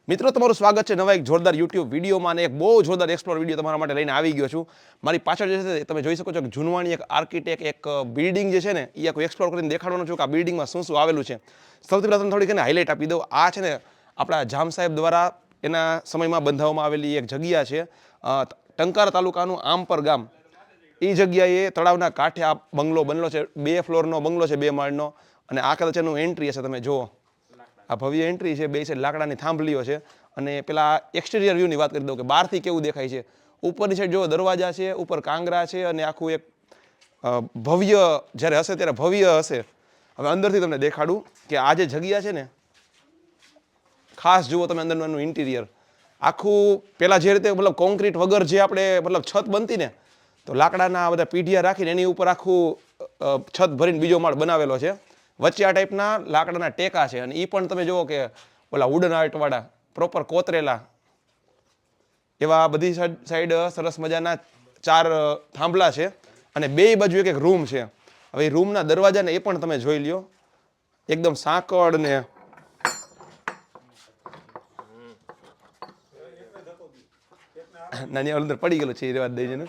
મિત્રો તમારું સ્વાગત છે નવા એક જોરદાર YouTube વિડીયોમાં અને એક બહુ જોરદાર એક્સપ્લોર વિડીયો તમારા માટે લઈને આવી ગયો છું. મારી પાછળ જે છે તમે જોઈ શકો છો કે જૂનવાણી એક આર્કિટેક્ટ એક બિલ્ડિંગ જે છે ને એ આખું એક્સપ્લોર કરીને દેખાડવાનું છું કે આ બિલ્ડિંગમાં શું શું આવેલું છે. સૌથી પહેલાં તમને થોડીક એને હાઇલાઇટ આપી દઉં. આ છે ને આપણા જામ સાહેબ દ્વારા એના સમયમાં બંધાવવામાં આવેલી એક જગ્યા છે ટંકાર તાલુકાનું આમપર ગામ. એ જગ્યાએ તળાવના કાંઠે આ બંગલો બનેલો છે. 2 ફ્લોરનો બંગલો છે, 2 માળનો. અને આ કદાચ એનું એન્ટ્રી હશે, તમે જુઓ આ ભવ્ય એન્ટ્રી છે. 2 સાઈડ લાકડાની થાંભલીઓ છે. અને પેલા એક્સટેરિયર વ્યૂની વાત કરી દઉં કે બહારથી કેવું દેખાય છે. ઉપરની સાઈડ જો દરવાજા છે, ઉપર કાંગરા છે અને આખું એક ભવ્ય જ્યારે હશે ત્યારે ભવ્ય હશે. હવે અંદરથી તમને દેખાડું કે આ જે જગ્યા છે ને, ખાસ જુઓ તમે અંદરનું એનું ઇન્ટિરિયર. આખું પહેલાં જે રીતે મતલબ કોન્ક્રીટ વગર જે આપણે મતલબ છત બનતી ને, તો લાકડાના બધા પીઢિયા રાખીને એની ઉપર આખું છત ભરીને બીજો માળ બનાવેલો છે. વચ્ચે આ ટાઈપના લાકડાના ટેકા છે અને એ પણ તમે જુઓ કે ઓલા વુડન આર્ટવાળા પ્રોપર કોતરેલા એવા બધી સાઈડ સરસ મજાના 4 થાંભલા છે અને 2 બાજુ એક રૂમ છે. હવે એ રૂમના દરવાજાને એ પણ તમે જોઈ લ્યો, એકદમ સાંકળ ને નાની અંદર પડી ગયેલું છે એ વાત દઈ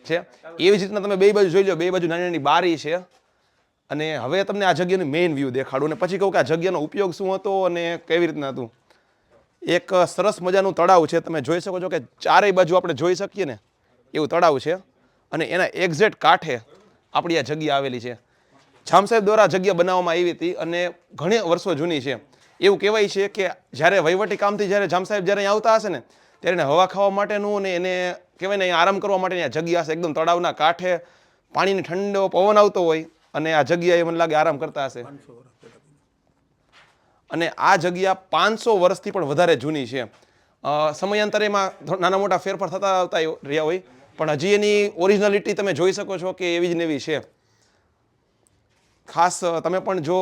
છે. એવી જ રીતના તમે 2 બાજુ જોઈ લો, 2 બાજુ નાની નાની બારી છે. અને હવે તમને આ જગ્યાનું મેઇન વ્યૂ દેખાડું અને પછી કહું કે આ જગ્યાનો ઉપયોગ શું હતો અને કેવી રીતના હતું. એક સરસ મજાનું તળાવ છે, તમે જોઈ શકો છો કે 4 બાજુ આપણે જોઈ શકીએ ને એવું તળાવ છે. અને એના એક્ઝેક્ટ કાંઠે આપણી આ જગ્યા આવેલી છે. જામ સાહેબ દ્વારા જગ્યા બનાવવામાં આવી હતી અને ઘણી વર્ષો જૂની છે. એવું કહેવાય છે કે જ્યારે વહીવટી કામથી જ્યારે જામ સાહેબ જ્યારે અહીં આવતા હશે ને, ત્યારે એને હવા ખાવા માટેનું અને એને કહેવાય ને અહીંયા આરામ કરવા માટેની આ જગ્યા હશે. એકદમ તળાવના કાંઠે પાણીને ઠંડો પવન આવતો હોય અને આ જગ્યાએ મને લાગે આરામ કરતા હશે. અને આ જગ્યા 500 વર્ષથી પણ વધારે જૂની છે. સમયાંતરેમાં નાના મોટા ફેરફાર થતા આવતા રહ્યા હોય, પણ હજી એની ઓરિજિનાલિટી તમે જોઈ શકો છો કે એવી જ ને એવી છે. ખાસ તમે પણ જો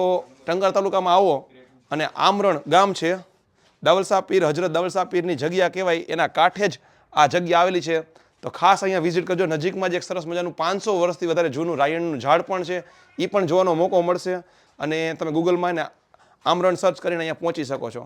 ટંકાર તાલુકામાં આવો અને આમરણ ગામ છે, દવલસા પીર, હજરત દવલસા પીરની જગ્યા કહેવાય, એના કાંઠે જ આ જગ્યા આવેલી છે. તો ખાસ અહીંયા વિઝિટ કરજો. નજીકમાં જ એક સરસ મજાનું 500 વર્ષથી વધારે જૂનું રાયણનું ઝાડ પણ છે, એ પણ જોવાનો મોકો મળશે. અને તમે ગૂગલમાં એને આમરણ સર્ચ કરીને અહીંયા પહોંચી શકો છો.